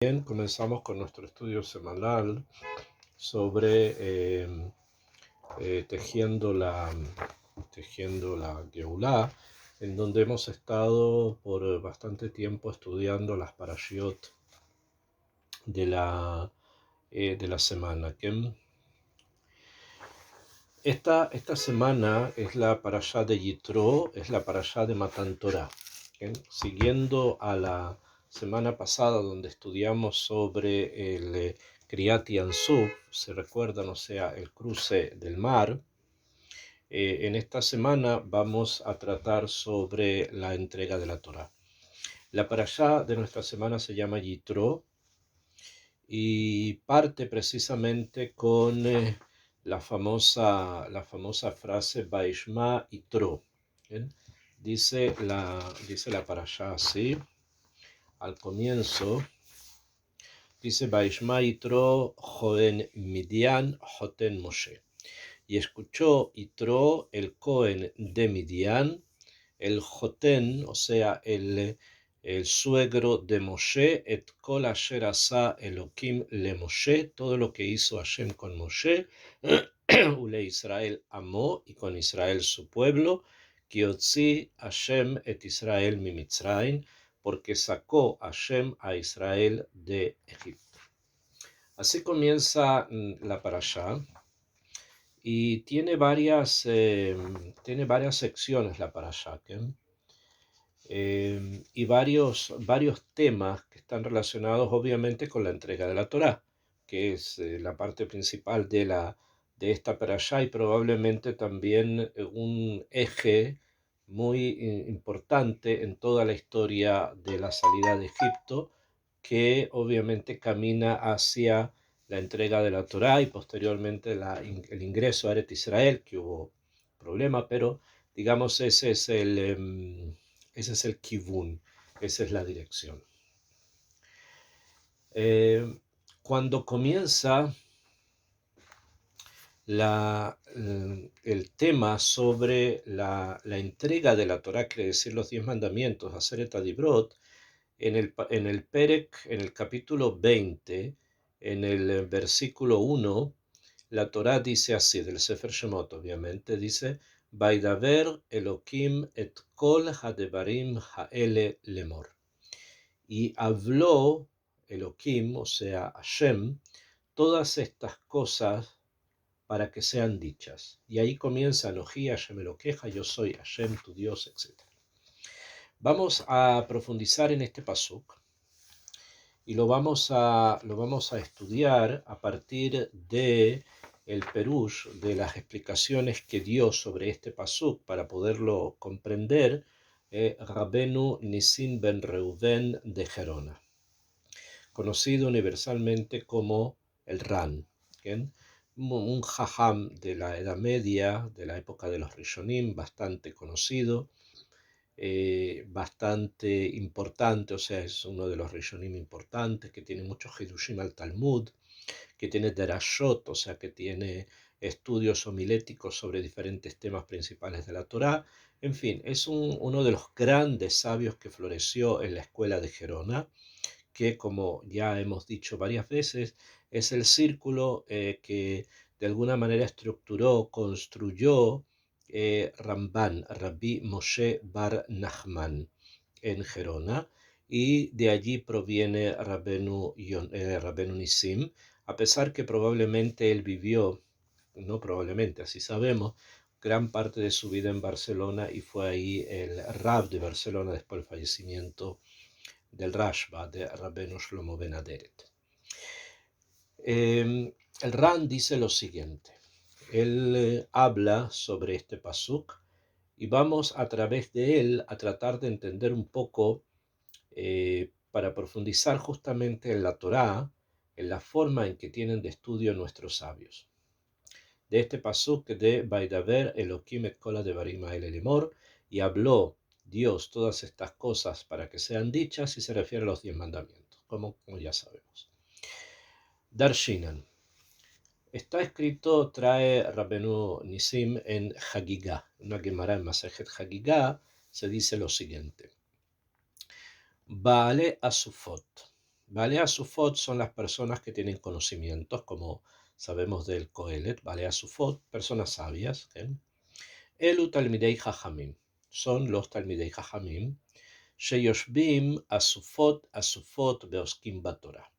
Bien, comenzamos con nuestro estudio semanal sobre tejiendo la Geulah, en donde hemos estado por bastante tiempo estudiando las parashiot de la semana. Esta semana es la parashá de Yitro, es la parashá de Matan Torah. Siguiendo a la semana pasada donde estudiamos sobre el Kriyat Yansuf, se recuerdan, o sea, el cruce del mar. En esta semana vamos a tratar sobre la entrega de la Torah. La parashá de nuestra semana se llama Yitro y parte precisamente con la famosa frase Baishma Yitro. Dice la parashá así, al comienzo, dice Baishma Yitro Joen Midian Joten Moshe. Y escuchó Yitro, el Cohen de Midian, el Joten, o sea, el suegro de Moshe, et kol asher asa Elokim le Moshe, todo lo que hizo Hashem con Moshe, ule Israel amó, y con Israel su pueblo, ki otzi Hashem et Israel mi Mitzrayim, porque sacó Hashem a Israel de Egipto. Así comienza la parashá. Y tiene varias secciones la parashá, y varios temas que están relacionados obviamente con la entrega de la Torá, que es la parte principal de esta parashá y probablemente también un eje muy importante en toda la historia de la salida de Egipto, que obviamente camina hacia la entrega de la Torá y posteriormente el ingreso a Eretz Israel, que hubo problema, pero digamos ese es el kivun, esa es la dirección. Cuando comienza el tema sobre la entrega de la Torá, quiere decir los 10 mandamientos, Aseret Adibrot, en el Perek, en el capítulo 20, en el versículo 1, la Torá dice así, del Sefer Shemot, obviamente, dice, Vaidaber Elokim et kol hadevarim haele lemor. Y habló Elokim, o sea, Hashem, todas estas cosas para que sean dichas. Y ahí comienza Anoji Hashem Elokeja, yo soy Hashem, tu Dios, etc. Vamos a profundizar en este pasuk y lo vamos a estudiar a partir de el perush, de las explicaciones que dio sobre este pasuk para poderlo comprender Rabenu Nisim ben Reuven de Gerona, conocido universalmente como el Ran, ¿bien? Un jajam de la Edad Media, de la época de los Rishonim, bastante conocido, bastante importante, o sea, es uno de los Rishonim importantes, que tiene muchos Hidushim al Talmud, que tiene Derashot, o sea, que tiene estudios homiléticos sobre diferentes temas principales de la Torá. En fin, es uno de los grandes sabios que floreció en la escuela de Gerona, que, como ya hemos dicho varias veces, es el círculo que de alguna manera estructuró, construyó Ramban, Rabbi Moshe Bar Nachman, en Gerona, y de allí proviene Rabenu Nisim, a pesar que probablemente él vivió, no probablemente, así sabemos, gran parte de su vida en Barcelona, y fue ahí el Rab de Barcelona después del fallecimiento del Rashba, de Rabenu Shlomo Ben Aderet. El Ran dice lo siguiente, él habla sobre este pasuk y vamos a través de él a tratar de entender un poco, para profundizar justamente en la Torá, en la forma en que tienen de estudio nuestros sabios. De este pasuk de Vaidaber Elokim et kol hadevarim haele lemor, y habló Dios todas estas cosas para que sean dichas, y se refiere a los 10 mandamientos, como ya sabemos. Darshinan. Está escrito, trae Rabenu Nisim en Hagigah, una Gemara en Masejet Hagigah, se dice lo siguiente. Baale Asufot, Balea Sufot son las personas que tienen conocimientos, como sabemos del Coelet, Balea Sufot, personas sabias. Elu Talmidei Jajamim, son los Talmidei Jajamim, Sheyoshbim Asufot Beoskim Batorah,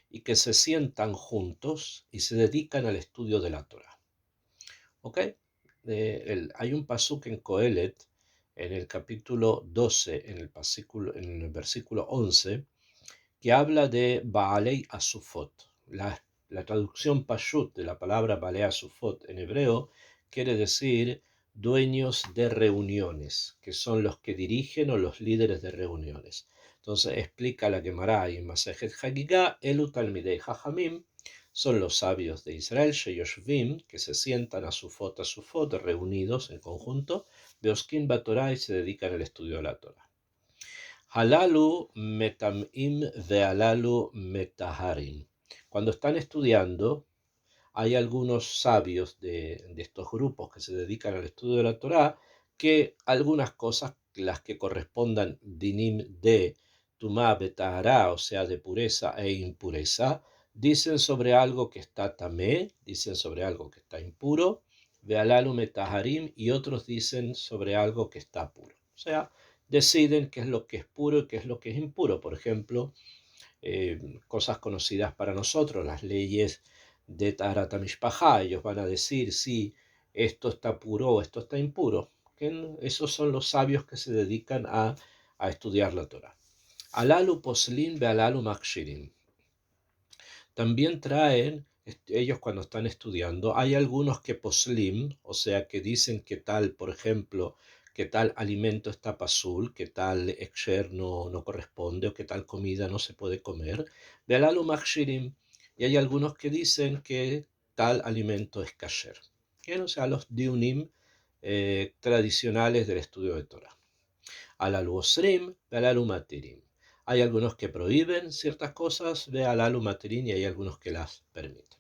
y que se sientan juntos y se dedican al estudio de la Torah. ¿Ok? Hay un pasuk en Coelet, en el capítulo 12, en el versículo 11, que habla de Baalei Asufot. La traducción pashut de la palabra Baalei Asufot en hebreo quiere decir dueños de reuniones, que son los que dirigen o los líderes de reuniones. Entonces explica la Gemara en Masejet Hagigah, Elu Talmidei Jajamim, son los sabios de Israel, Sheyoshvim, que se sientan a Sufot, reunidos en conjunto, Beoskin Batorah, y se dedican al estudio de la Torah. Halalu metamim vealalu metaharim. Cuando están estudiando, hay algunos sabios de estos grupos que se dedican al estudio de la Torá, que algunas cosas, las que correspondan dinim de tumá betahara, o sea, de pureza e impureza, dicen sobre algo que está tamé, dicen sobre algo que está impuro, vealalu metaharim, y otros dicen sobre algo que está puro. O sea, deciden qué es lo que es puro y qué es lo que es impuro. Por ejemplo, cosas conocidas para nosotros, las leyes de Taharat HaMishpajá. Ellos van a decir si esto está puro o esto está impuro. Esos son los sabios que se dedican a estudiar la Torah. Alalu poslin be alalu makshirin. También traen, ellos cuando están estudiando, hay algunos que poslim, o sea, que dicen que tal, por ejemplo, que tal alimento está pasul, que tal eksher no corresponde, o que tal comida no se puede comer, ve'alalu makshirim, y hay algunos que dicen que tal alimento es kasher. O sea, los diunim tradicionales del estudio de Torah. Alalu osrim, ve'alalu matirim. Hay algunos que prohíben ciertas cosas de alalu matirim y hay algunos que las permiten.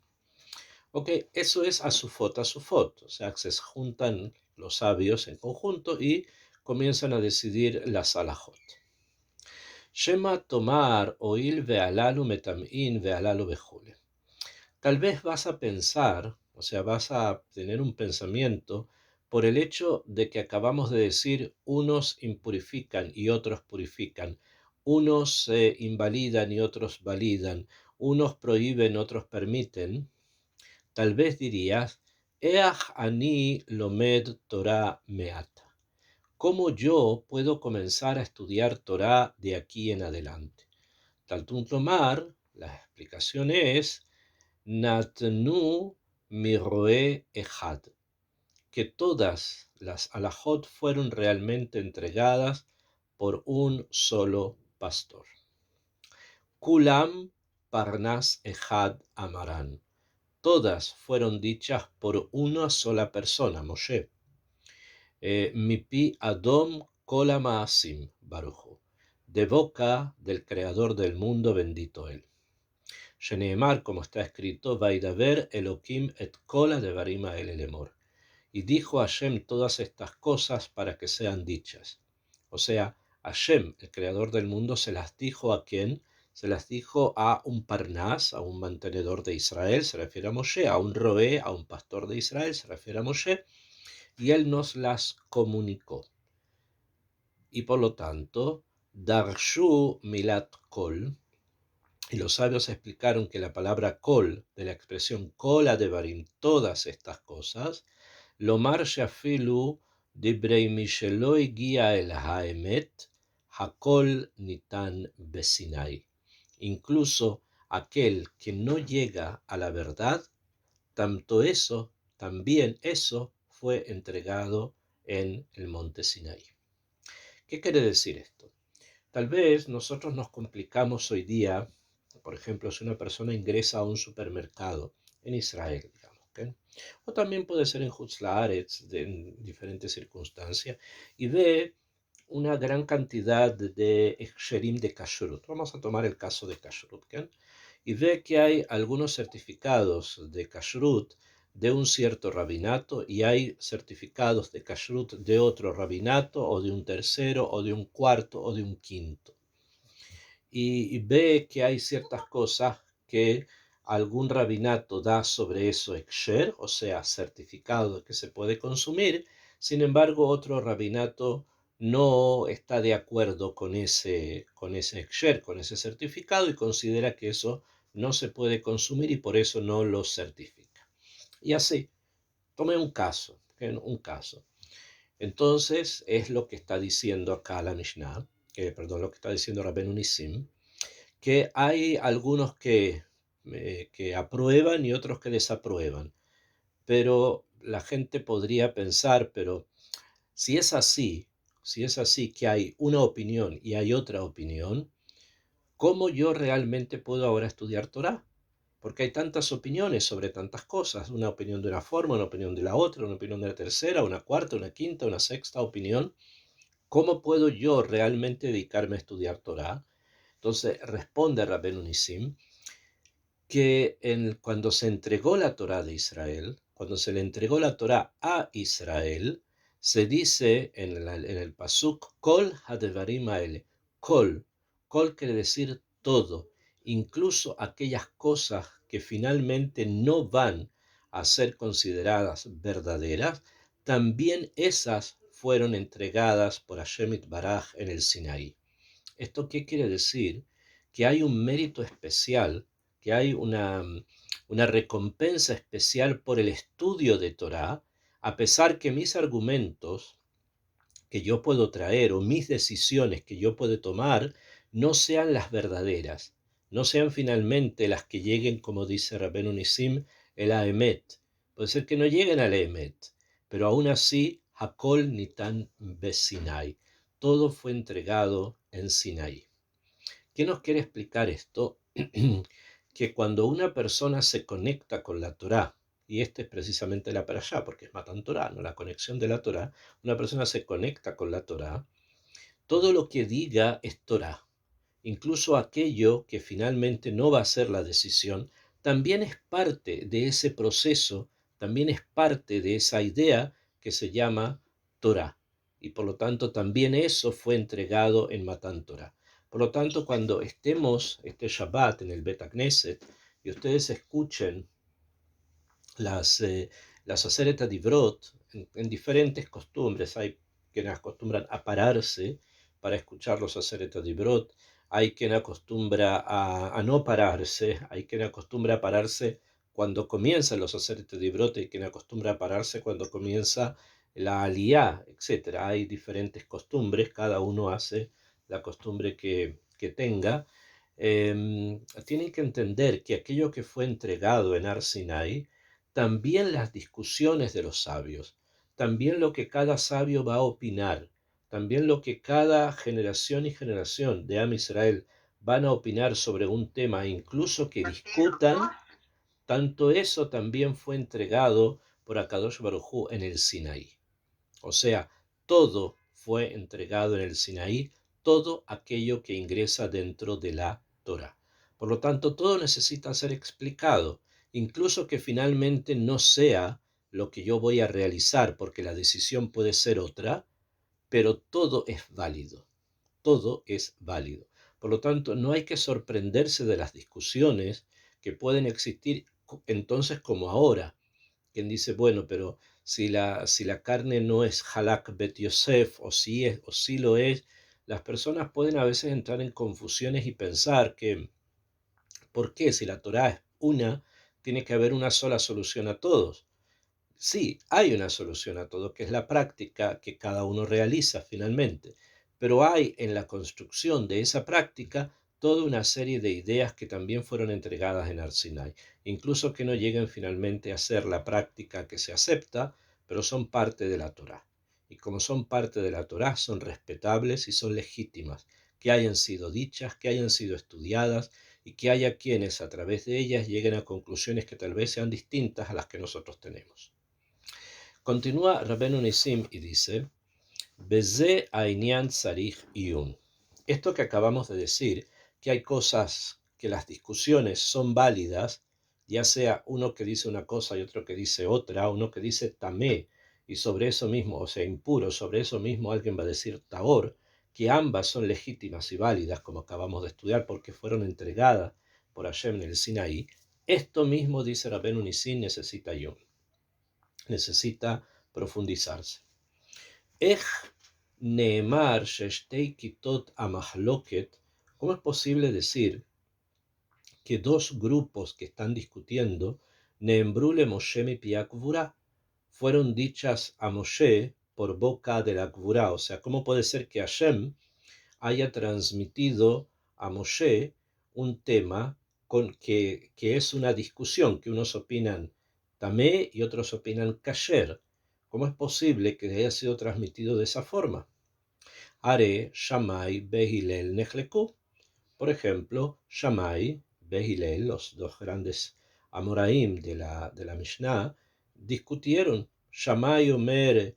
Ok, eso es asufot, o sea, que se juntan los sabios en conjunto y comienzan a decidir las alajot. Shema tomar oil ve'alalu metam'in ve'alalu bejule. Tal vez vas a pensar, o sea, vas a tener un pensamiento por el hecho de que acabamos de decir unos impurifican y otros purifican, unos invalidan y otros validan, unos prohíben, otros permiten. Tal vez dirías, Each ani lomed Torah meata. ¿Cómo yo puedo comenzar a estudiar Torah de aquí en adelante? Taltun Tomar, la explicación es, Natnu miroe echad, que todas las alajot fueron realmente entregadas por un solo pastor. Kulam parnas echad amaran, todas fueron dichas por una sola persona, Moshe. Mipi adom kol maasim baruchu, de boca del creador del mundo, bendito él. Sheneemar, como está escrito, Vaidaber Elohim et kola devarim ha'ele lemor. Y dijo Hashem todas estas cosas para que sean dichas. O sea, Hashem, el creador del mundo, se las dijo ¿a quién? Se las dijo a un Parnas, a un mantenedor de Israel, se refiere a Moshe, a un Roé, a un pastor de Israel, se refiere a Moshe, y él nos las comunicó. Y por lo tanto, Darshu Milat Kol, y los sabios explicaron que la palabra kol, de la expresión kol adevarim, todas estas cosas, lomar shafilu dibrei mishelo egia el haemet, hakol nitan besinai. Incluso aquel que no llega a la verdad, también eso fue entregado en el monte Sinai. ¿Qué quiere decir esto? Tal vez nosotros nos complicamos hoy día. Por ejemplo, si una persona ingresa a un supermercado en Israel, digamos, ¿okay? O también puede ser en Hutz La'aretz, en diferentes circunstancias, y ve una gran cantidad de eksherim de kashrut. Vamos a tomar el caso de kashrut, ¿okay? Y ve que hay algunos certificados de kashrut de un cierto rabinato y hay certificados de kashrut de otro rabinato o de un tercero o de un cuarto o de un quinto. y ve que hay ciertas cosas que algún rabinato da sobre eso eksher, o sea, certificado de que se puede consumir. Sin embargo, otro rabinato no está de acuerdo con ese eksher, con ese certificado, y considera que eso no se puede consumir y por eso no lo certifica. Y así, tomé un caso, un caso. Entonces, es lo que está diciendo acá la Mishnah, perdón, lo que está diciendo Rabbeinu Nissim, que hay algunos que aprueban y otros que desaprueban. Pero la gente podría pensar, pero si es así, si es así que hay una opinión y hay otra opinión, ¿cómo yo realmente puedo ahora estudiar Torah? Porque hay tantas opiniones sobre tantas cosas, una opinión de una forma, una opinión de la otra, una opinión de la tercera, una cuarta, una quinta, una sexta opinión. ¿Cómo puedo yo realmente dedicarme a estudiar Torah? Entonces responde Rabbeinu Nissim que cuando se entregó la Torá de Israel, cuando se le entregó la Torá a Israel, se dice en el Pasuk, Kol Hadevarim Haele, Kol, Kol quiere decir todo, incluso aquellas cosas que finalmente no van a ser consideradas verdaderas, también esas fueron entregadas por Hashem Baraj en el Sinaí. ¿Esto qué quiere decir? Que hay un mérito especial, que hay una recompensa especial por el estudio de Torah, a pesar que mis argumentos que yo puedo traer o mis decisiones que yo puedo tomar no sean las verdaderas, no sean finalmente las que lleguen, como dice Rabbeinu Nissim, el Aemet. Puede ser que no lleguen al Aemet, pero aún así, Hakol Nitan Besinai. Todo fue entregado en Sinaí. ¿Qué nos quiere explicar esto? Que cuando una persona se conecta con la Torá, y este es precisamente la parashá, porque es Matan Torá, no la conexión de la Torá, una persona se conecta con la Torá, todo lo que diga es Torá, incluso aquello que finalmente no va a ser la decisión, también es parte de ese proceso, también es parte de esa idea que se llama Torá. Y por lo tanto también eso fue entregado en Matan Torá. Por lo tanto, cuando estemos este Shabbat en el Bet Knesset y ustedes escuchen las, eh, las Aseret Divrot en diferentes costumbres. Hay quienes acostumbran a pararse para escuchar los Aseret Divrot, hay quien acostumbra a no pararse, hay quien acostumbra a pararse cuando comienzan los Aseret Divrot, hay quien acostumbra a pararse cuando comienza la Aliyá, etc. Hay diferentes costumbres, cada uno hace la costumbre que tenga. Tienen que entender que aquello que fue entregado en Ar Sinai, también las discusiones de los sabios, también lo que cada sabio va a opinar, también lo que cada generación y generación de Am Israel van a opinar sobre un tema, incluso que discutan, tanto eso también fue entregado por Akadosh Baruj Hu en el Sinaí. O sea, todo fue entregado en el Sinaí, todo aquello que ingresa dentro de la Torah. Por lo tanto, todo necesita ser explicado, incluso que finalmente no sea lo que yo voy a realizar, porque la decisión puede ser otra, pero todo es válido, todo es válido. Por lo tanto, no hay que sorprenderse de las discusiones que pueden existir entonces como ahora. Quien dice, bueno, pero si la carne no es halak bet Yosef, o si es, o si lo es, las personas pueden a veces entrar en confusiones y pensar que, ¿por qué? Si la Torá es una, tiene que haber una sola solución a todos. Sí, hay una solución a todo, que es la práctica que cada uno realiza finalmente, pero hay en la construcción de esa práctica toda una serie de ideas que también fueron entregadas en Arsinai, incluso que no lleguen finalmente a ser la práctica que se acepta, pero son parte de la Torá. Y como son parte de la Torá, son respetables y son legítimas, que hayan sido dichas, que hayan sido estudiadas y que haya quienes a través de ellas lleguen a conclusiones que tal vez sean distintas a las que nosotros tenemos. Continúa Rabbeinu Nissim y dice, Beze Ainian Sarich Iyun. Esto que acabamos de decir, que hay cosas que las discusiones son válidas, ya sea uno que dice una cosa y otro que dice otra, uno que dice tamé, y sobre eso mismo, o sea, impuro, sobre eso mismo alguien va a decir tahor, que ambas son legítimas y válidas, como acabamos de estudiar, porque fueron entregadas por Hashem en el Sinaí, esto mismo, dice Rabbeinu Nissim, necesita profundizarse. Ech neemar sheshtei kitot amahloket, ¿cómo es posible decir que dos grupos que están discutiendo, Neembrule Moshe mi Gvurá, fueron dichas a Moshe por boca de la Gvurá? O sea, ¿cómo puede ser que Hashem haya transmitido a Moshe un tema que es una discusión, que unos opinan tamé y otros opinan kasher? ¿Cómo es posible que haya sido transmitido de esa forma? Are Shammai Behilel Nechleku. Por ejemplo, Shammai, Behilel, los dos grandes Amoraim de la Mishnah, discutieron. Shammai Omer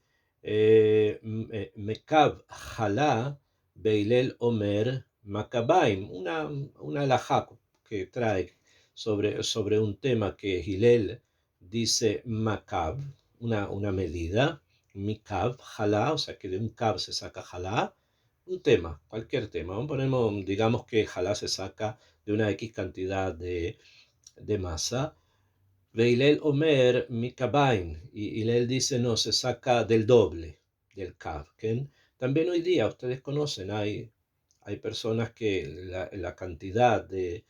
Mekav Jalá, Behilel Omer Makabaim, una alajá que trae sobre un tema que Hillel dice Makab, una medida, Mikav Jalá, o sea que de un Kav se saca Jalá, un tema, cualquier tema. Ponemos, digamos que jalá se saca de una X cantidad de masa. Veilel Omer Mikabain, y Hillel dice no, se saca del doble del Kav. También hoy día, ustedes conocen, hay personas que la cantidad de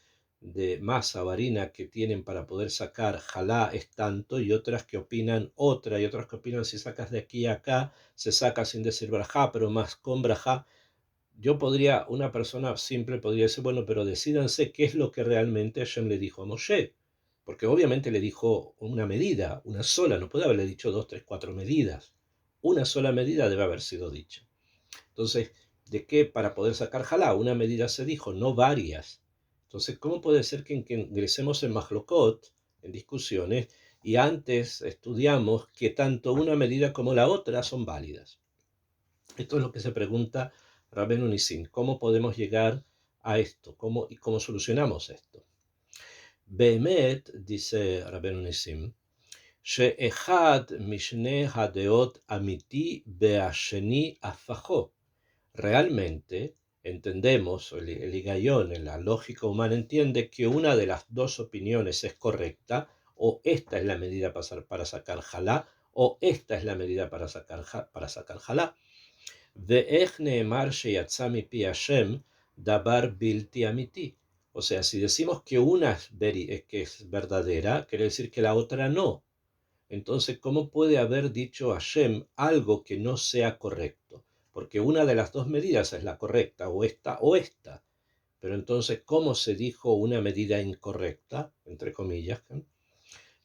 masa o harina que tienen para poder sacar jalá es tanto, y otras que opinan otra, y otras que opinan si sacas de aquí a acá, se saca sin decir brajá, pero más con brajá. Una persona simple podría decir, bueno, pero decídanse qué es lo que realmente Hashem le dijo a Moshe, porque obviamente le dijo una medida, una sola, no puede haberle dicho dos, tres, cuatro medidas. Una sola medida debe haber sido dicha. Entonces, ¿de qué? Para poder sacar jalá, una medida se dijo, no varias. Entonces, ¿cómo puede ser que ingresemos en Mahlokot, en discusiones, y antes estudiamos que tanto una medida como la otra son válidas? Esto es lo que se pregunta Rabbeinu Nissim. ¿Cómo podemos llegar a esto? ¿Cómo solucionamos esto? Behemet, dice Rabbeinu Nissim, she'echad mishne hadeot amiti be'asheni afajo. Realmente entendemos, el higayón, en la lógica humana entiende que una de las dos opiniones es correcta, o esta es la medida para sacar jalá, o esta es la medida para sacar jalá. Ve'ech neemar sheyatzá mipi Hashem dabar bilti amiti. O sea, si decimos que una que es verdadera, quiere decir que la otra no. Entonces, ¿cómo puede haber dicho Hashem algo que no sea correcto? Porque una de las dos medidas es la correcta, o esta o esta. Pero entonces, ¿cómo se dijo una medida incorrecta? Entre comillas.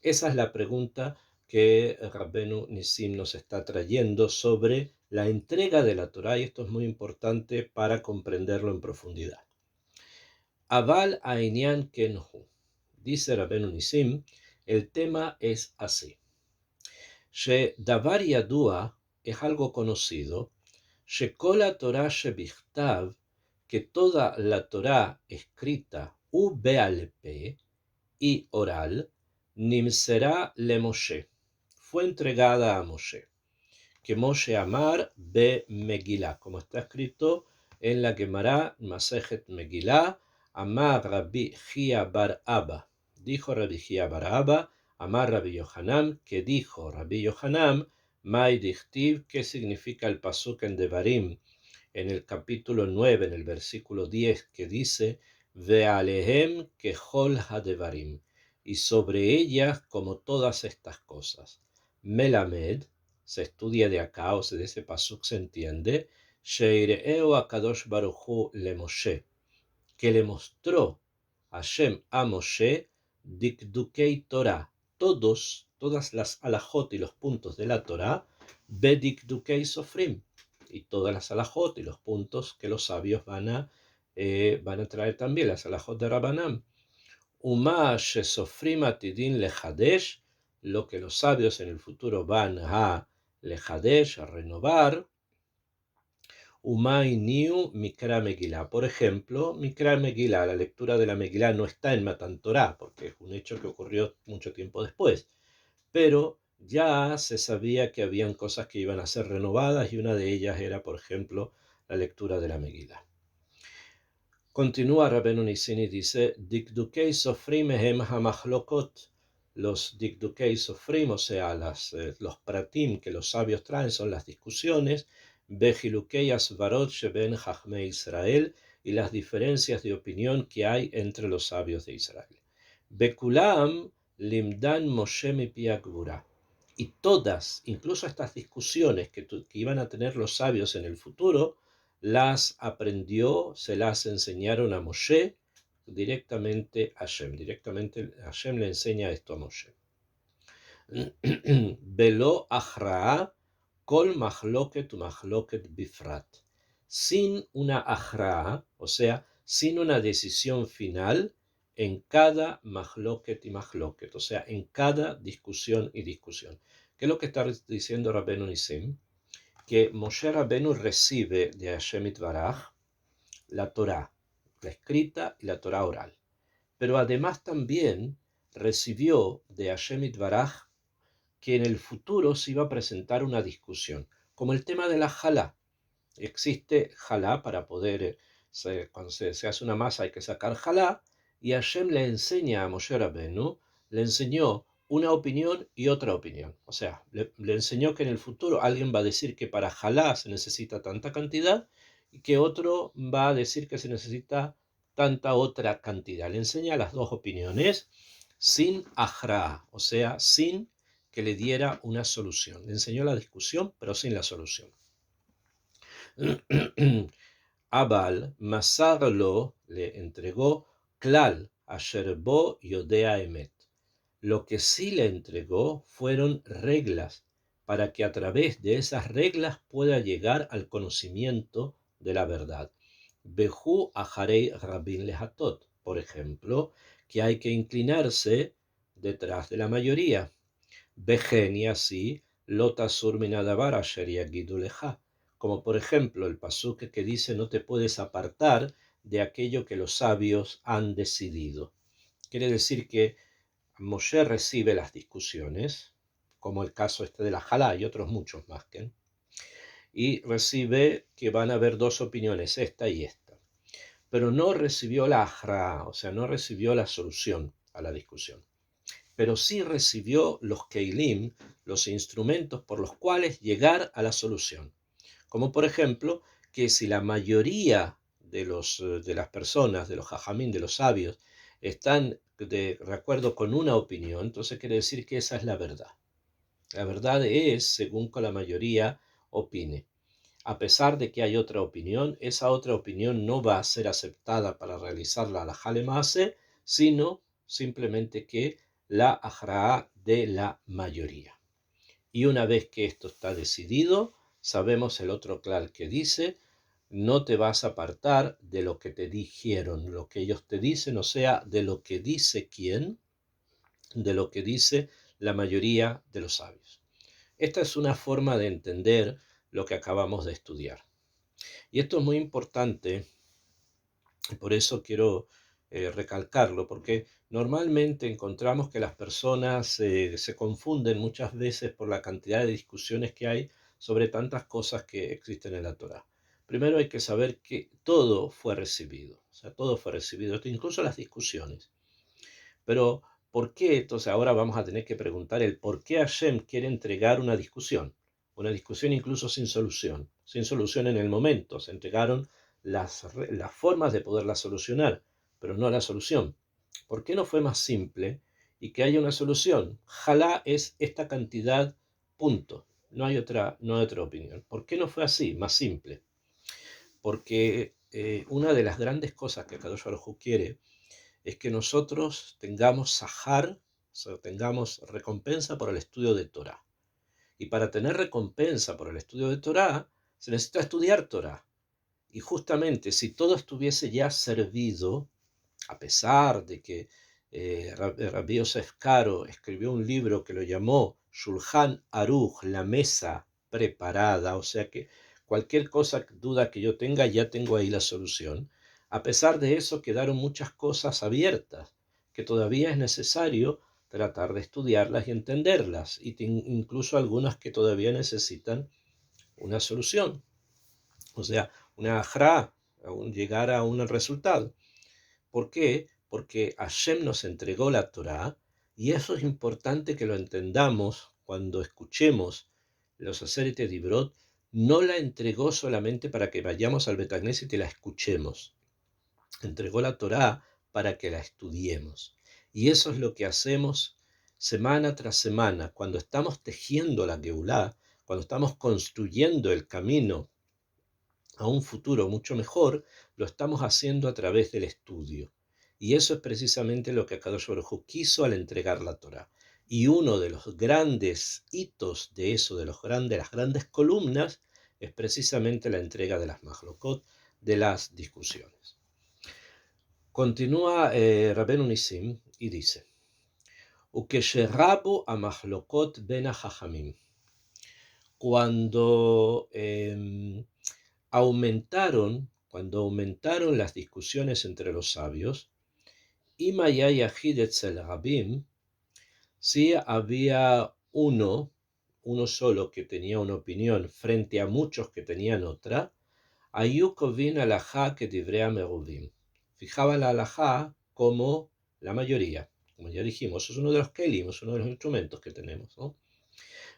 Esa es la pregunta que Rabbeinu Nissim nos está trayendo sobre la entrega de la Torá, y esto es muy importante para comprenderlo en profundidad. Aval Ainian Kenhu, dice Rabbeinu Nissim, el tema es así. She Davar Yadua es algo conocido, Shekol Torah Shebichtav, que toda la Torá escrita u be'al-pe y oral, Nimsera le Moshe, fue entregada a Moshe, que Moshe Amar be Megilá, como está escrito en la Gemara Masejet Megilá, Amar Rabbi Gia bar Abba, dijo Rabbi Gia bar Abba, Amar Rabbi Yohanan, que dijo Rabbi Yohanan, Mai dichtiv, ¿qué significa el pasuk en Devarim, en el capítulo 9, en el versículo 10, que dice, Ve'alehem kehol hadevarim, y sobre ellas como todas estas cosas. Melamed, se estudia de acá, o sea, de ese pasuk se entiende, Sheireo akadosh baruchu le Moshe, que le mostró Hashem a Moshe, dikdukei Torah, todas las alajot y los puntos de la Torah, bedikdukei sofrim, y todas las alajot y los puntos que los sabios van a traer también, las alajot de Rabanam. Uma shesofrim atidin lejadesh, lo que los sabios en el futuro van a lejadesh, a renovar. Umay Niu Mikra Megilá. Por ejemplo, Mikra Megilá, la lectura de la Megilá no está en Matan Torah, porque es un hecho que ocurrió mucho tiempo después. Pero ya se sabía que habían cosas que iban a ser renovadas, y una de ellas era, por ejemplo, la lectura de la Megilá. Continúa Rabbeinu Nissim y dice, Dikdukei Sofrim ehem hamachlokot. Los Dikdukei Sofrim, o sea, los pratim que los sabios traen son las discusiones, Bejilukei Asvarot sheben Chachmei Israel, y las diferencias de opinión que hay entre los sabios de Israel. Bekulam limdan Moshe mipi Gvura. Y todas, incluso estas discusiones que iban a tener los sabios en el futuro, las aprendió, se las enseñaron a Moshe directamente a Hashem. Directamente Hashem le enseña esto a Moshe. Velo achraa kol machloket machloket bifrat. Sin una achraa, o sea, sin una decisión final en cada machloket y machloket, o sea, en cada discusión y discusión. ¿Qué es lo que está diciendo Rabbeinu Nissim? Que Moshe Rabbeinu recibe de Hashem Itbaraj la Torá, la escrita y la Torá oral. Pero además también recibió de Hashem Itbaraj que en el futuro se iba a presentar una discusión, como el tema de la jalá. Existe jalá para poder, cuando se hace una masa hay que sacar jalá, y Hashem le enseña a Moshe Rabbeinu, le enseñó una opinión y otra opinión. O sea, le enseñó que en el futuro alguien va a decir que para jalá se necesita tanta cantidad y que otro va a decir que se necesita tanta otra cantidad. Le enseña las dos opiniones sin ajra, o sea, sin que le diera una solución. Le enseñó la discusión, pero sin la solución. Abal Masarlo le entregó Klal Asher bo Yodea Emet. Lo que sí le entregó fueron reglas para que a través de esas reglas pueda llegar al conocimiento de la verdad. Behu Aharei Rabin Lehatot, por ejemplo, que hay que inclinarse detrás de la mayoría. Bejen y así Lotasur Minadabar Asher Yagidu Leja, como por ejemplo el pasuk que dice no te puedes apartar de aquello que los sabios han decidido. Quiere decir que Moshe recibe las discusiones, como el caso este de la Jalá y otros muchos más, y recibe que van a haber dos opiniones, esta y esta. Pero no recibió la ajra, o sea, no recibió la solución a la discusión. Pero sí recibió los keilim, los instrumentos por los cuales llegar a la solución. Como por ejemplo, que si la mayoría de las personas, de los jajamín, de los sabios, están de acuerdo con una opinión, entonces quiere decir que esa es la verdad. La verdad es según que la mayoría opine. A pesar de que hay otra opinión, esa otra opinión no va a ser aceptada para realizar la halajá lema'asé, sino simplemente que la ajraá de la mayoría. Y una vez que esto está decidido, sabemos el otro klal que dice, no te vas a apartar de lo que te dijeron, lo que ellos te dicen, o sea, de lo que dice quién, de lo que dice la mayoría de los sabios. Esta es una forma de entender lo que acabamos de estudiar. Y esto es muy importante, por eso quiero recalcarlo, porque normalmente encontramos que las personas se confunden muchas veces por la cantidad de discusiones que hay sobre tantas cosas que existen en la Torá. Primero hay que saber que todo fue recibido, o sea, todo fue recibido, incluso las discusiones. Pero, ¿por qué? Entonces ahora vamos a tener que preguntar el por qué Hashem quiere entregar una discusión incluso sin solución en el momento. Se entregaron las formas de poderla solucionar, pero no la solución. ¿Por qué no fue más simple y que haya una solución? Jalá es esta cantidad, punto. No hay otra opinión. ¿Por qué no fue así, más simple? Porque una de las grandes cosas que Kadosh Baruj Hu quiere es que nosotros tengamos sahar, o sea, tengamos recompensa por el estudio de Torah. Y para tener recompensa por el estudio de Torah, se necesita estudiar Torah. Y justamente si todo estuviese ya servido, a pesar de que Rabbi Yosef Karo escribió un libro que lo llamó Shulchan Aruch, la mesa preparada, o sea que cualquier duda que yo tenga, ya tengo ahí la solución. A pesar de eso, quedaron muchas cosas abiertas que todavía es necesario tratar de estudiarlas y entenderlas, y incluso algunas que todavía necesitan una solución. O sea, una ajra, llegar a un resultado. ¿Por qué? Porque Hashem nos entregó la Torá y eso es importante que lo entendamos cuando escuchemos los Aseret Dibrot. No la entregó solamente para que vayamos al Bet Knesset y la escuchemos. Entregó la Torá para que la estudiemos. Y eso es lo que hacemos semana tras semana, cuando estamos tejiendo la Geulá, cuando estamos construyendo el camino a un futuro mucho mejor, lo estamos haciendo a través del estudio. Y eso es precisamente lo que Akadosh Baruj Hu quiso al entregar la Torá. Y uno de los grandes hitos de eso, las grandes columnas, es precisamente la entrega de las Mahlokot, de las discusiones. Continúa Rabbeinu Nissim y dice: Ukesherabu amahlokot ben hajamim. Cuando aumentaron las discusiones entre los sabios, Imaya Yahid etzel Rabim, si había uno solo que tenía una opinión frente a muchos que tenían otra, Ayukovin alajá que divrea meruvim. Fijaba la alajá como la mayoría. Como ya dijimos, es uno de los kelim, es uno de los instrumentos que tenemos, ¿no?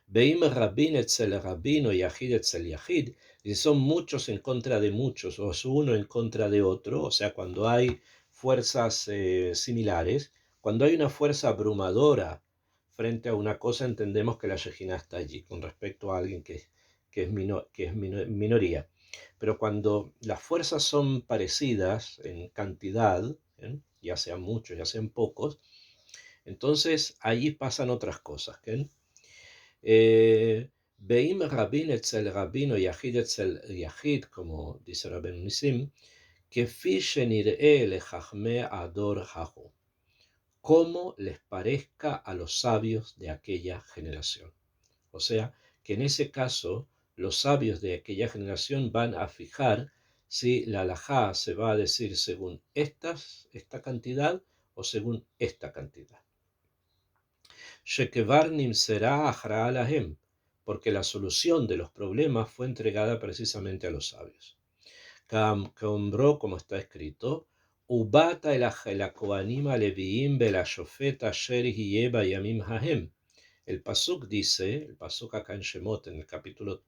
Veim rabin etzel rabin o yahid etzel yahid. Y son muchos en contra de muchos, o es uno en contra de otro, o sea, cuando hay fuerzas similares, cuando hay una fuerza abrumadora frente a una cosa, entendemos que la Shejina está allí, con respecto a alguien que es minoría. Pero cuando las fuerzas son parecidas en cantidad, ya sean muchos, ya sean pocos, entonces allí pasan otras cosas. Veim rabin etzel rabin o yahid etzel yahid, como dice Rabbeinu Nissim, kefi shenir'e lechachmei ador hahu, como les parezca a los sabios de aquella generación. O sea, que en ese caso los sabios de aquella generación van a fijar si la halajá se va a decir según esta cantidad o según esta cantidad. Shekevarnim será ahra lahem, porque la solución de los problemas fue entregada precisamente a los sabios. Como está escrito, Ubata el kohanim aleviim belashofet asher hiye bayamim hahem. El pasuk dice, el pasuk acá en Shemot, en el capítulo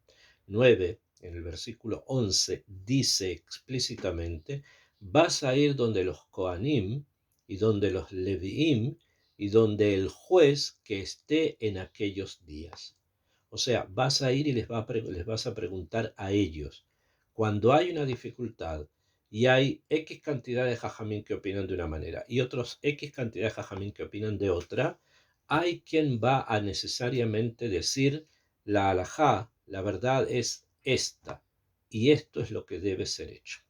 9, en el versículo 11, dice explícitamente: vas a ir donde los Kohanim y donde los Leviim y donde el juez que esté en aquellos días. O sea, vas a ir y les vas a preguntar a ellos. Cuando hay una dificultad y hay X cantidad de jajamín que opinan de una manera y otros X cantidad de jajamín que opinan de otra, hay quien va a necesariamente decir la halajá, la verdad es esta, y esto es lo que debe ser hecho.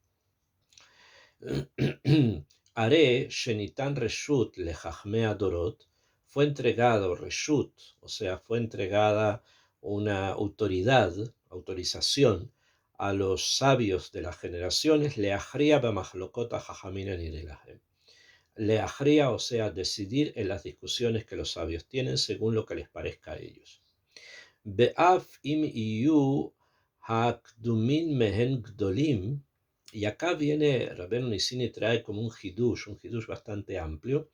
Are shenitan reshut lejachme adorot, fue entregado reshut, o sea, fue entregada una autorización a los sabios de las generaciones, leachria b'machlokot hajamim nirelahem. Leachria, o sea, decidir en las discusiones que los sabios tienen según lo que les parezca a ellos. Be'af im iyu hakdumin mehen gdolim. Y acá viene Rabbeinu Nissim y trae como un hidush bastante amplio,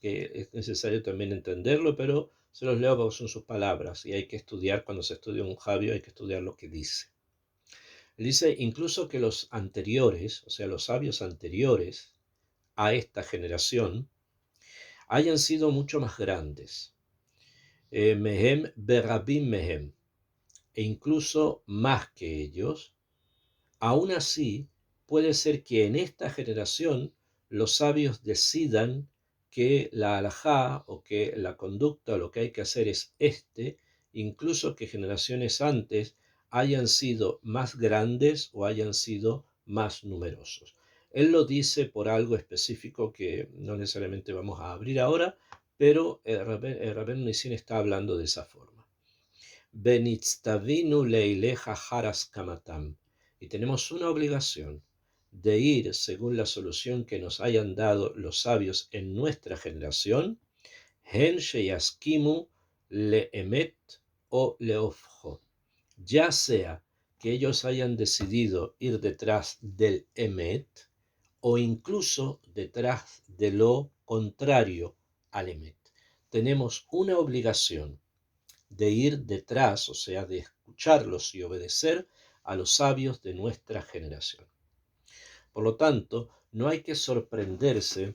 que es necesario también entenderlo, pero se los leo porque son sus palabras y hay que estudiar, cuando se estudia un jabio hay que estudiar lo que dice. Dice incluso que los anteriores, o sea, los sabios anteriores a esta generación, hayan sido mucho más grandes, mehem berabim mehem, e incluso más que ellos. Aún así, puede ser que en esta generación los sabios decidan que la halajá o que la conducta o lo que hay que hacer es incluso que generaciones antes hayan sido más grandes o hayan sido más numerosos. Él lo dice por algo específico que no necesariamente vamos a abrir ahora, pero Rabbeinu Nissim está hablando de esa forma. Benitztavinu leileja haras kamatam. Y tenemos una obligación de ir según la solución que nos hayan dado los sabios en nuestra generación, hen sheyaskimu leemet o leofjo, ya sea que ellos hayan decidido ir detrás del Emet o incluso detrás de lo contrario al Emet. Tenemos una obligación de ir detrás, o sea, de escucharlos y obedecer a los sabios de nuestra generación. Por lo tanto, no hay que sorprenderse.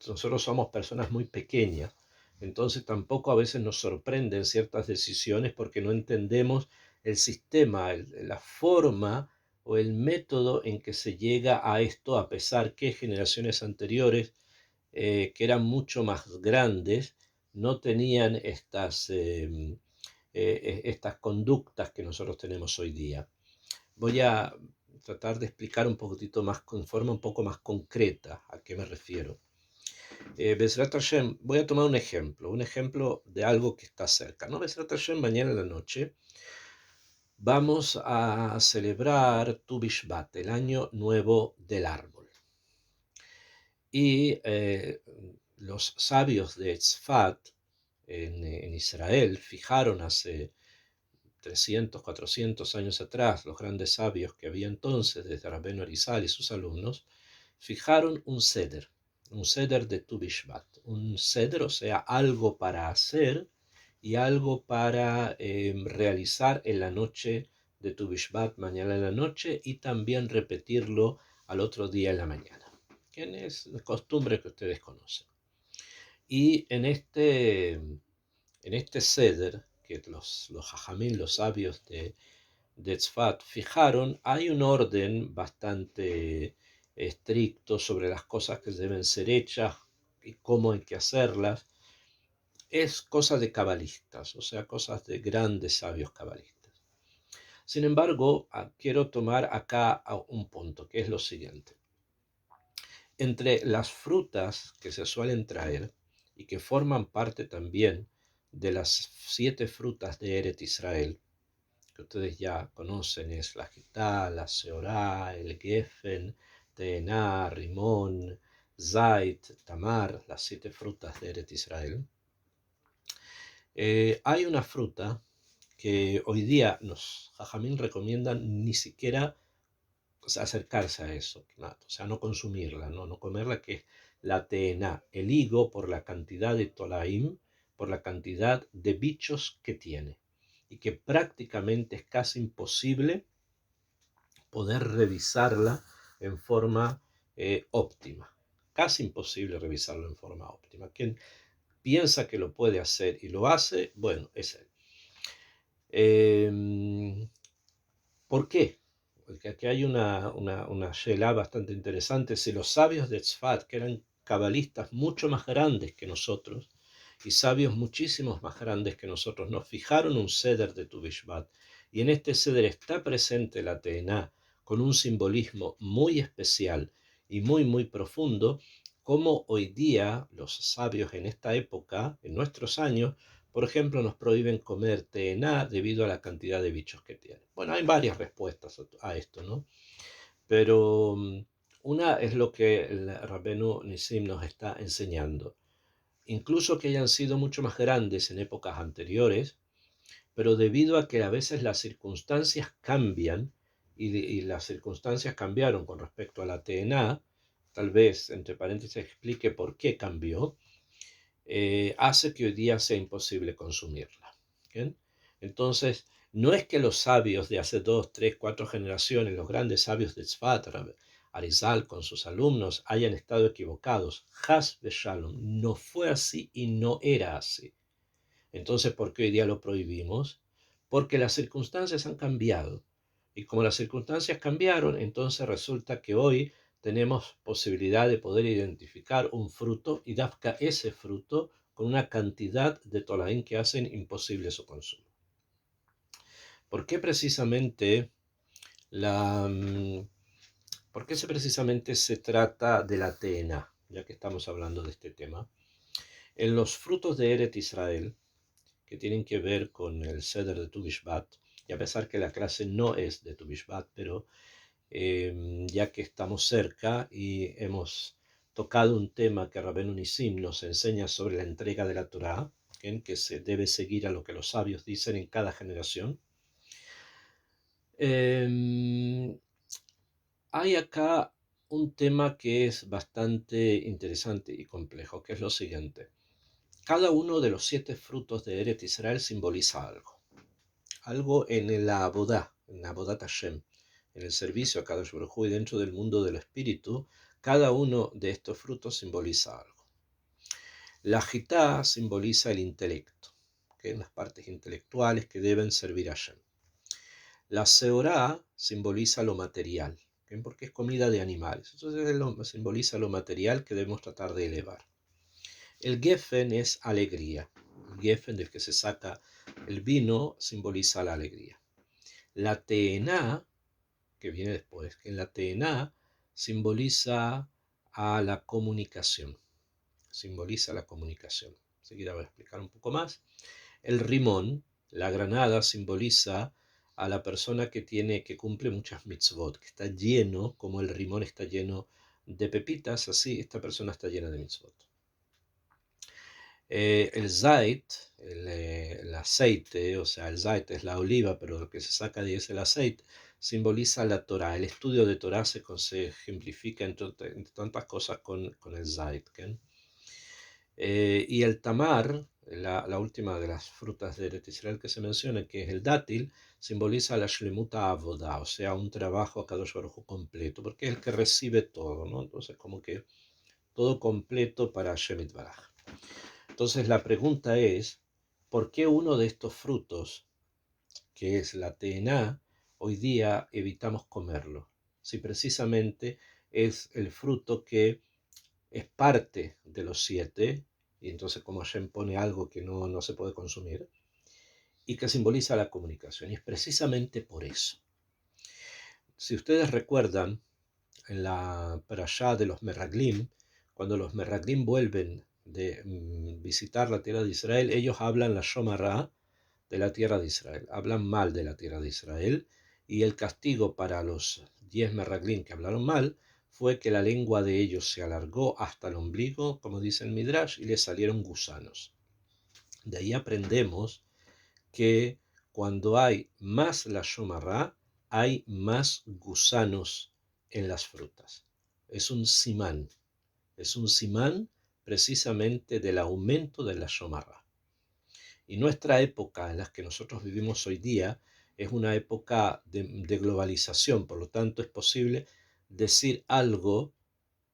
Nosotros somos personas muy pequeñas, entonces tampoco a veces nos sorprenden ciertas decisiones porque no entendemos el sistema, la forma o el método en que se llega a esto, a pesar que generaciones anteriores, que eran mucho más grandes, no tenían estas conductas que nosotros tenemos hoy día. Voy a tratar de explicar un poquitito más, con forma un poco más concreta a qué me refiero. Bezrat Hashem, voy a tomar un ejemplo de algo que está cerca, ¿no? Bezrat Hashem, mañana en la noche vamos a celebrar Tu Bishvat, el año nuevo del árbol. Y los sabios de Tzfat en Israel fijaron hace 300, 400 años atrás, los grandes sabios que había entonces, desde Rabbeinu Arizal y sus alumnos, fijaron un seder de Tu Bishvat, un seder, o sea, algo para hacer y algo para realizar en la noche de Tu Bishvat, mañana en la noche, y también repetirlo al otro día en la mañana, que es costumbre que ustedes conocen. Y en este seder, que los jajamín, los sabios de Tzfat fijaron, hay un orden bastante estricto sobre las cosas que deben ser hechas y cómo hay que hacerlas. Es cosa de cabalistas, o sea, cosas de grandes sabios cabalistas. Sin embargo, quiero tomar acá un punto, que es lo siguiente. Entre las frutas que se suelen traer y que forman parte también de las 7 frutas de Eret Israel, que ustedes ya conocen, es la gitá, la seorá, el gefen, tená, rimón, zait, tamar, las 7 frutas de Eret Israel. Hay una fruta que hoy día los jajamín recomiendan ni siquiera acercarse a eso, o sea, no consumirla, no comerla, que es la tená, el higo, por la cantidad de tolaim, por la cantidad de bichos que tiene, y que prácticamente es casi imposible poder revisarla en forma óptima. Casi imposible revisarlo en forma óptima. Quien piensa que lo puede hacer y lo hace, bueno, es él. ¿Por qué? Porque aquí hay una shela bastante interesante. Si los sabios de Tzfat, que eran cabalistas mucho más grandes que nosotros, y sabios muchísimos más grandes que nosotros, nos fijaron un ceder de Tu Bishvat, y en este ceder está presente la Tená, con un simbolismo muy especial y muy, muy profundo, como hoy día los sabios en esta época, en nuestros años, por ejemplo, nos prohíben comer tená debido a la cantidad de bichos que tiene. Bueno, hay varias respuestas a esto, ¿no? Pero una es lo que el Rabbeinu Nisim nos está enseñando. Incluso que hayan sido mucho más grandes en épocas anteriores, pero debido a que a veces las circunstancias cambian, y las circunstancias cambiaron con respecto a la TNA, tal vez, entre paréntesis, explique por qué cambió, hace que hoy día sea imposible consumirla. ¿Bien? Entonces, no es que los sabios de hace 2, 3, 4 generaciones, los grandes sabios de Tzfat, Arizal con sus alumnos, hayan estado equivocados. Has Shalom, no fue así y no era así. Entonces, ¿por qué hoy día lo prohibimos? Porque las circunstancias han cambiado. Y como las circunstancias cambiaron, entonces resulta que hoy tenemos posibilidad de poder identificar un fruto y dafka ese fruto con una cantidad de tolaín que hacen imposible su consumo. ¿Por qué precisamente la, mm, ¿por qué precisamente se trata de la TNA, ya que estamos hablando de este tema? En los frutos de Eret Israel, que tienen que ver con el Seder de Tu Bishvat, y a pesar que la clase no es de Tu Bishvat, pero ya que estamos cerca y hemos tocado un tema que Rabbeinu Nisim nos enseña sobre la entrega de la Torá, en que se debe seguir a lo que los sabios dicen en cada generación. Em, Hay acá un tema que es bastante interesante y complejo, que es lo siguiente. Cada uno de los 7 frutos de Eretz Israel simboliza algo. Algo en la Abodá, en la Abodat Hashem, en el servicio a Kadosh Baruj Hu y dentro del mundo del espíritu, cada uno de estos frutos simboliza algo. La Jitá simboliza el intelecto, que es las partes intelectuales que deben servir a Hashem. La Seorá simboliza lo material, porque es comida de animales. Entonces simboliza lo material que debemos tratar de elevar. El Geffen es alegría. El Geffen del que se saca el vino simboliza la alegría. La Teená, que viene después, que en la Teená simboliza a la comunicación. Simboliza la comunicación. Enseguida voy a explicar un poco más. El rimón, la granada, simboliza a la persona que cumple muchas mitzvot, que está lleno, como el rimón está lleno de pepitas, así esta persona está llena de mitzvot. El zait, el aceite, o sea, el zait es la oliva, pero lo que se saca de ahí es el aceite, simboliza la Torah. El estudio de Torah se ejemplifica entre tantas cosas con el zait. ¿Okay? Y el tamar, la última de las frutas de Eretz Israel que se menciona, que es el dátil, simboliza la shlemuta avoda, o sea, un trabajo a Kadosh Baruj Hu completo, porque es el que recibe todo, ¿no? Entonces, como que todo completo para Hashem Yitbaraj. Entonces, la pregunta es, ¿por qué uno de estos frutos, que es la tená, hoy día evitamos comerlo? Si precisamente es el fruto que es parte de los 7, y entonces como Hashem pone algo que no se puede consumir, y que simboliza la comunicación. Y es precisamente por eso. Si ustedes recuerdan, en la parashá de los Meraglim, cuando los Meraglim vuelven de visitar la tierra de Israel, ellos hablan la Shomará de la tierra de Israel, hablan mal de la tierra de Israel, y el castigo para los 10 Meraglim que hablaron mal fue que la lengua de ellos se alargó hasta el ombligo, como dice el Midrash, y les salieron gusanos. De ahí aprendemos que cuando hay más la Shomará, hay más gusanos en las frutas. Es un simán precisamente del aumento de la Shomará. Y nuestra época en la que nosotros vivimos hoy día es una época de globalización, por lo tanto es posible decir algo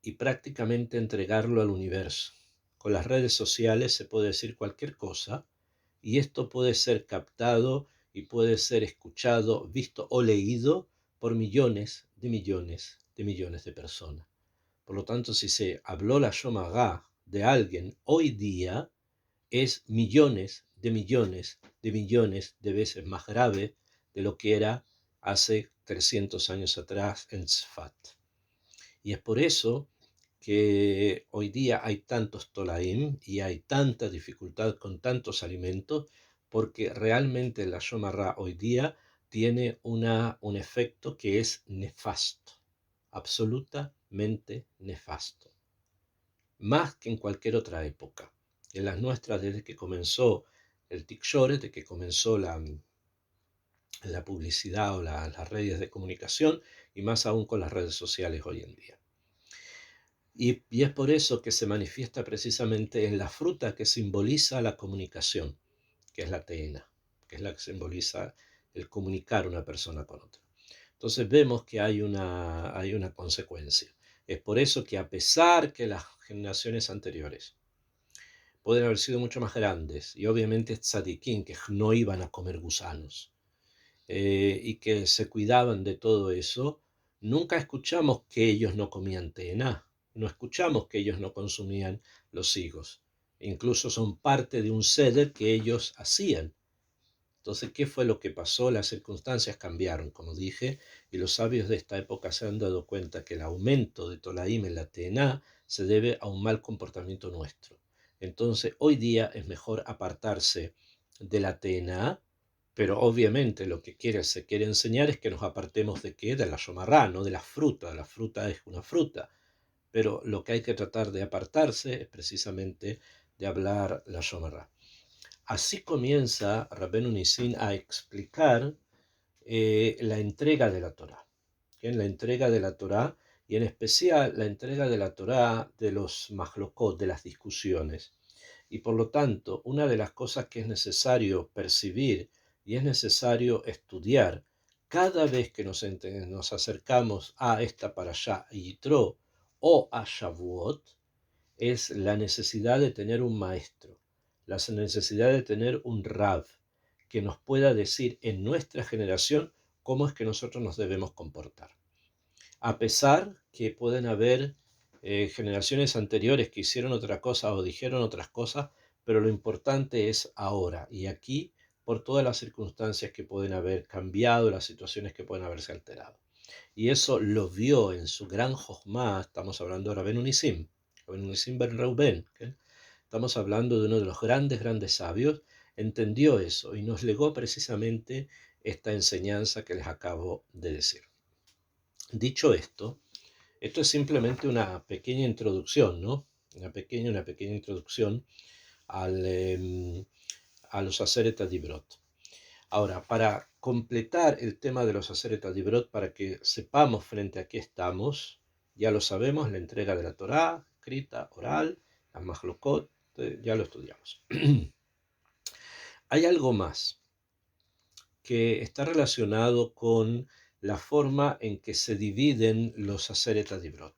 y prácticamente entregarlo al universo. Con las redes sociales se puede decir cualquier cosa y esto puede ser captado y puede ser escuchado, visto o leído por millones de millones de millones de personas. Por lo tanto, si se habló la Shomagá de alguien hoy día, es millones de millones de millones de veces más grave de lo que era hace 300 años atrás en Tzfat. Y es por eso que hoy día hay tantos tolaim y hay tanta dificultad con tantos alimentos, porque realmente la Shomará hoy día tiene un efecto que es nefasto, absolutamente nefasto, más que en cualquier otra época. En las nuestras, desde que comenzó el Tikshoret, desde que comenzó la publicidad o las redes de comunicación, y más aún con las redes sociales hoy en día. Y es por eso que se manifiesta precisamente en la fruta que simboliza la comunicación, que es la teena, que es la que simboliza el comunicar una persona con otra. Entonces vemos que hay una consecuencia. Es por eso que a pesar que las generaciones anteriores pueden haber sido mucho más grandes, y obviamente tzadikim, que no iban a comer gusanos, y que se cuidaban de todo eso, nunca escuchamos que ellos no comían teena, no escuchamos que ellos no consumían los higos. Incluso son parte de un seder que ellos hacían. Entonces, ¿qué fue lo que pasó? Las circunstancias cambiaron, como dije, y los sabios de esta época se han dado cuenta que el aumento de Tolaim en la TNA se debe a un mal comportamiento nuestro. Entonces, hoy día es mejor apartarse de la TNA, pero obviamente lo que se quiere enseñar es que nos apartemos de qué, de la shomará, no de la fruta. La fruta es una fruta, pero lo que hay que tratar de apartarse es precisamente de hablar la shomará. Así comienza Rabbeinu Nissim a explicar la entrega de la Torá. La entrega de la Torá, y en especial la entrega de la Torá de los mahlokot, de las discusiones. Y por lo tanto, una de las cosas que es necesario percibir y es necesario estudiar cada vez que nos acercamos a esta parashá Yitro o a Shavuot, es la necesidad de tener un maestro, la necesidad de tener un Rav que nos pueda decir en nuestra generación cómo es que nosotros nos debemos comportar. A pesar que pueden haber generaciones anteriores que hicieron otra cosa o dijeron otras cosas, pero lo importante es ahora y aquí, por todas las circunstancias que pueden haber cambiado, las situaciones que pueden haberse alterado. Y eso lo vio en su gran Jochma. Estamos hablando de Rabenu Nisim ben Reuben, ¿okay? Estamos hablando de uno de los grandes sabios. Entendió eso y nos legó precisamente esta enseñanza que les acabo de decir. Dicho esto, esto es simplemente una pequeña introducción, ¿no? Una pequeña introducción a los Aseret Dibrot. Ahora, para completar el tema de los Aseret Dibrot, para que sepamos frente a qué estamos, ya lo sabemos, la entrega de la Torá, escrita, oral, las Mahlokot, ya lo estudiamos. Hay algo más que está relacionado con la forma en que se dividen los Aseret Dibrot.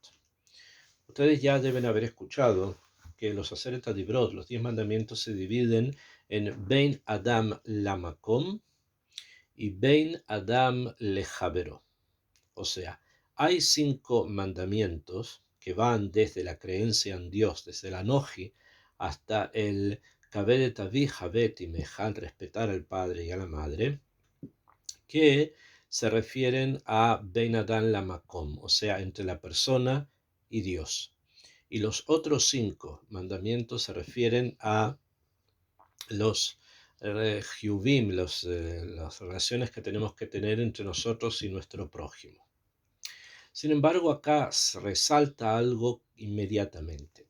Ustedes ya deben haber escuchado que los Aseret Dibrot, los 10 mandamientos, se dividen en Bein Adam Lamakom y Bein Adam Lejabero. O sea, hay 5 mandamientos que van desde la creencia en Dios, desde la Noji, hasta el Kabedet Avi, Habet y Mejal, respetar al padre y a la madre, que se refieren a Bein Adam Lamakom, o sea, entre la persona y Dios. Y los otros 5 mandamientos se refieren a los Juvim, las relaciones que tenemos que tener entre nosotros y nuestro prójimo. Sin embargo, acá resalta algo inmediatamente.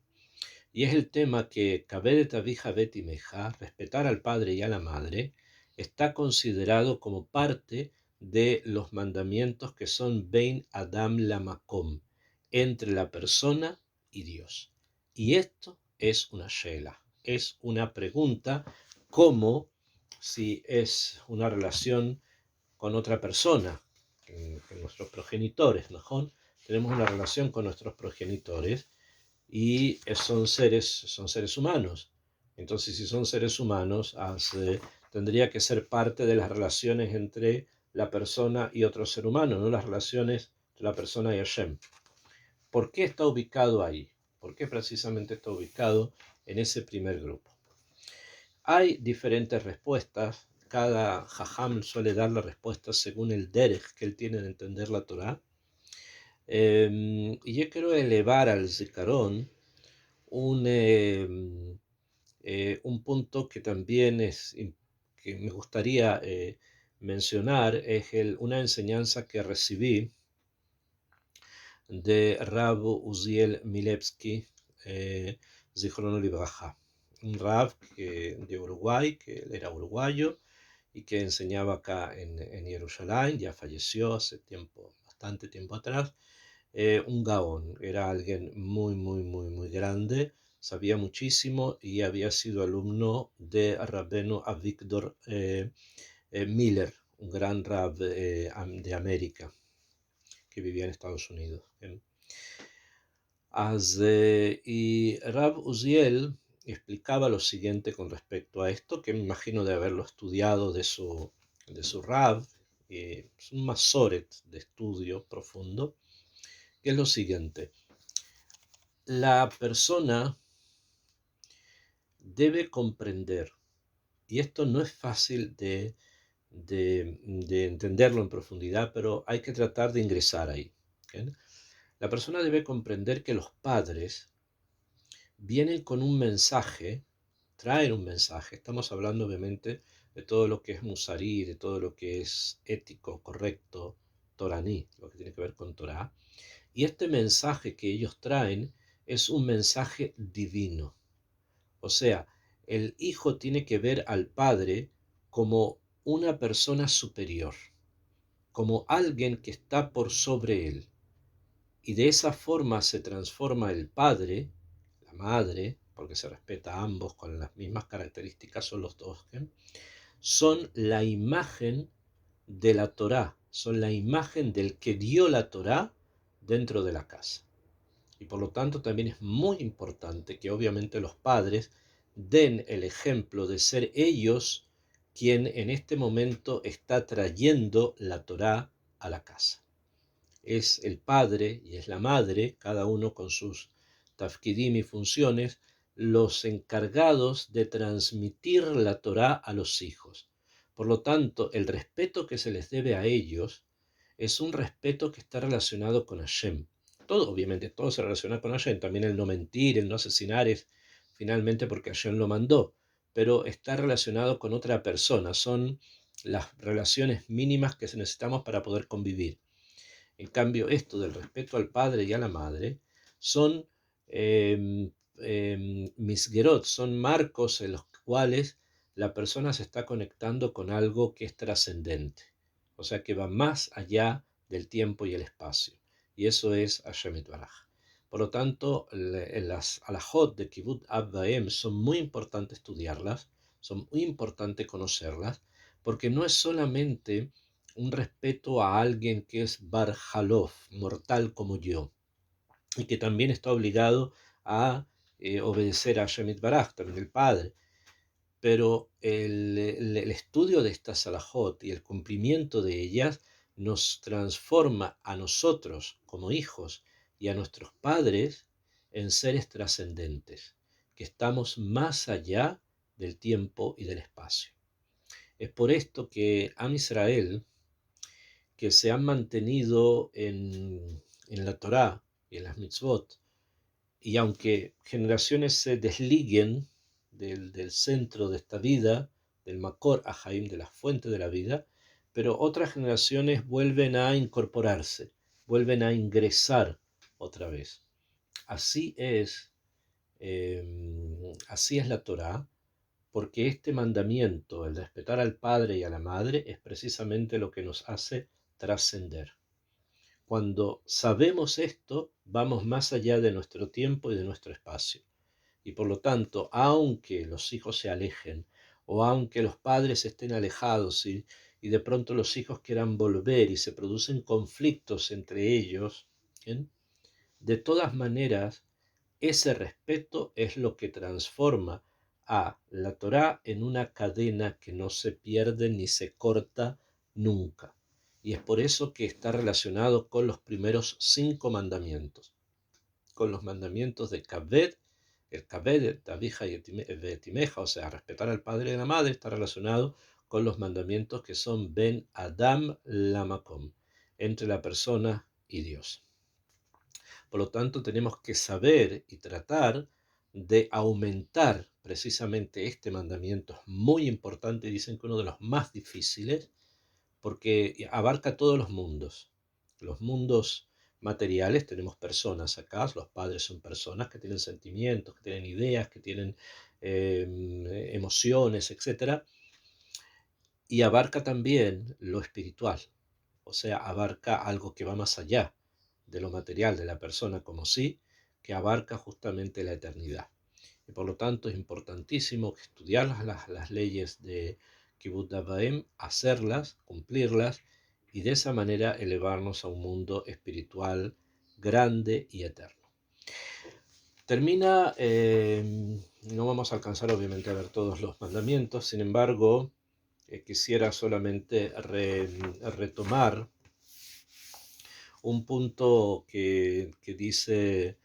Y es el tema que Kabedet Avi Habet y Meja, respetar al padre y a la madre, está considerado como parte de los mandamientos que son Bein Adam Lamakom, entre la persona y Dios. Y esto es una shela, es una pregunta, como si es una relación con otra persona, con nuestros progenitores, ¿no? Tenemos una relación con nuestros progenitores y son seres humanos. Entonces, si son seres humanos, tendría que ser parte de las relaciones entre la persona y otro ser humano, no las relaciones entre la persona y Hashem. ¿Por qué está ubicado ahí? ¿Por qué precisamente está ubicado en ese primer grupo? Hay diferentes respuestas. Cada jajam suele dar la respuesta según el derech que él tiene de entender la Torá. Y yo quiero elevar al Zikaron un punto que también que me gustaría mencionar, es una enseñanza que recibí de Rav Uziel Milevsky, Zichrono Libraja, un Rav de Uruguay, que él era uruguayo y que enseñaba acá en Jerusalén, ya falleció hace bastante tiempo atrás. Un gaón, era alguien muy grande, sabía muchísimo y había sido alumno de Rabbeno Avigdor Miller, un gran rab de América que vivía en Estados Unidos. Y Rab Uziel explicaba lo siguiente con respecto a esto, que me imagino de haberlo estudiado de su Rab, es un masoret de estudio profundo, que es lo siguiente: la persona debe comprender, y esto no es fácil de entenderlo en profundidad, pero hay que tratar de ingresar ahí, ¿okay? La persona debe comprender que los padres vienen con un mensaje, traen un mensaje. Estamos hablando obviamente de todo lo que es musarí, de todo lo que es ético, correcto, toraní, lo que tiene que ver con Torah. Y este mensaje que ellos traen es un mensaje divino. O sea, el hijo tiene que ver al padre como una persona superior. como alguien que está por sobre él. Y de esa forma se transforma el padre, la madre, porque se respeta a ambos con las mismas características, son los dos, ¿eh? Son la imagen de la Torá, son la imagen del que dio la Torá dentro de la casa. Y por lo tanto también es muy importante que obviamente los padres den el ejemplo de ser ellos quien en este momento está trayendo la Torá a la casa. Es el padre y es la madre, cada uno con sus tafkidim y funciones, los encargados de transmitir la Torá a los hijos. Por lo tanto, el respeto que se les debe a ellos es un respeto que está relacionado con Hashem. Todo, obviamente, todo se relaciona con Hashem. También el no mentir, el no asesinar es finalmente porque Hashem lo mandó, pero está relacionado con otra persona. Son las relaciones mínimas que necesitamos para poder convivir. En cambio, esto del respeto al padre y a la madre son misgerot, son marcos en los cuales la persona se está conectando con algo que es trascendente, o sea, que va más allá del tiempo y el espacio. Y eso es Hashem Yitbaraj. Por lo tanto, las alajot de Kibbutz Av Va'em son muy importantes estudiarlas, son muy importantes conocerlas, porque no es solamente un respeto a alguien que es Bar Halof, mortal como yo, y que también está obligado a obedecer a Shemit Baraj, también el padre. Pero el estudio de estas salahot y el cumplimiento de ellas nos transforma a nosotros como hijos y a nuestros padres en seres trascendentes, que estamos más allá del tiempo y del espacio. Es por esto que Am Israel, que se han mantenido en la Torá y en las mitzvot, y aunque generaciones se desliguen del centro de esta vida, del Makor Ahaim, de la fuente de la vida, pero otras generaciones vuelven a incorporarse, vuelven a ingresar otra vez. Así es, así es la Torá, porque este mandamiento, el respetar al padre y a la madre, es precisamente lo que nos hace trascender. Cuando sabemos esto, vamos más allá de nuestro tiempo y de nuestro espacio. Y por lo tanto, aunque los hijos se alejen, o aunque los padres estén alejados y de pronto los hijos quieran volver y se producen conflictos entre ellos, ¿bien? De todas maneras, ese respeto es lo que transforma a la Torá en una cadena que no se pierde ni se corta nunca. Y es por eso que está relacionado con los primeros 5 mandamientos, con los mandamientos de Kaved, el Kaved de Tabija y de Timeja, o sea, respetar al padre y a la madre, está relacionado con los mandamientos que son Ben Adam Lamakom, entre la persona y Dios. Por lo tanto, tenemos que saber y tratar de aumentar precisamente este mandamiento. Es muy importante, dicen que uno de los más difíciles, porque abarca todos los mundos. Los mundos materiales, tenemos personas acá, los padres son personas que tienen sentimientos, que tienen ideas, que tienen emociones, etc. Y abarca también lo espiritual, o sea, abarca algo que va más allá de lo material de la persona como sí, que abarca justamente la eternidad. Y por lo tanto es importantísimo estudiar las leyes de Kibbutz Av Va'em, hacerlas, cumplirlas, y de esa manera elevarnos a un mundo espiritual grande y eterno. Termina, no vamos a alcanzar obviamente a ver todos los mandamientos, sin embargo, quisiera solamente retomar un punto que dice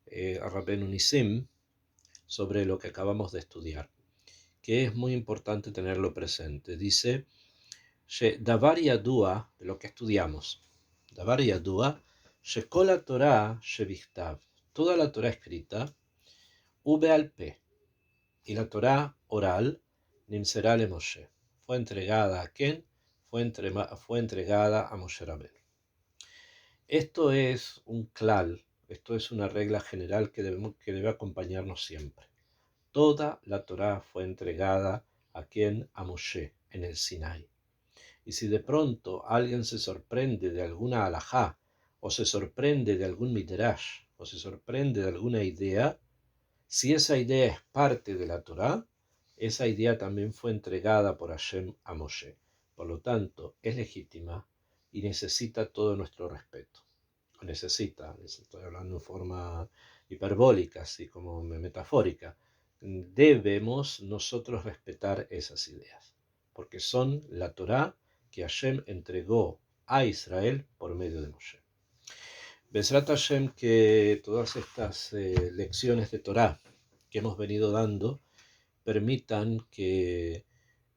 Rabbeinu Nissim sobre lo que acabamos de estudiar, que es muy importante tenerlo presente. Dice, Davar Yadua, de lo que estudiamos, Davar Yadua, Shekol Torah Shevichtav, toda la Torah escrita, Ube al P, y la Torah oral, Nimserá le Moshe, fue entregada a Ken, fue entregada a Moshe Rabbeinu. Esto es un klal, esto es una regla general que debe acompañarnos siempre. Toda la Torá fue entregada a quien, a Moshe, en el Sinai. Y si de pronto alguien se sorprende de alguna alajá, o se sorprende de algún midrash, o se sorprende de alguna idea, si esa idea es parte de la Torá, esa idea también fue entregada por Hashem a Moshe. Por lo tanto, es legítima y necesita todo nuestro respeto. Estoy hablando en forma hiperbólica, así como metafórica. Debemos nosotros respetar esas ideas, porque son la Torá que Hashem entregó a Israel por medio de Moshe. Bezrat Hashem, que todas estas lecciones de Torá que hemos venido dando permitan que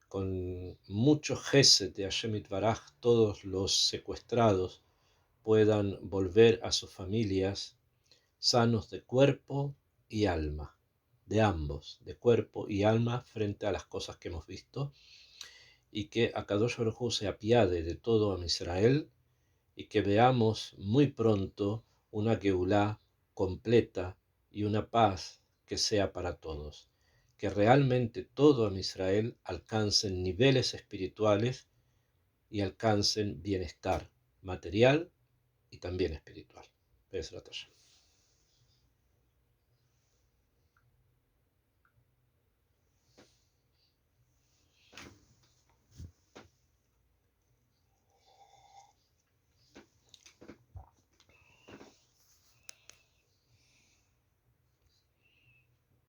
con mucho gesed de Hashem Itbaraj todos los secuestrados puedan volver a sus familias sanos de cuerpo y alma, de ambos, de cuerpo y alma, frente a las cosas que hemos visto, y que Akadosh Baruj Hu se apiade de todo a Israel, y que veamos muy pronto una Geulá completa y una paz que sea para todos, que realmente todo a Israel alcancen niveles espirituales y alcancen bienestar material y también espiritual. Bezrat Hashem.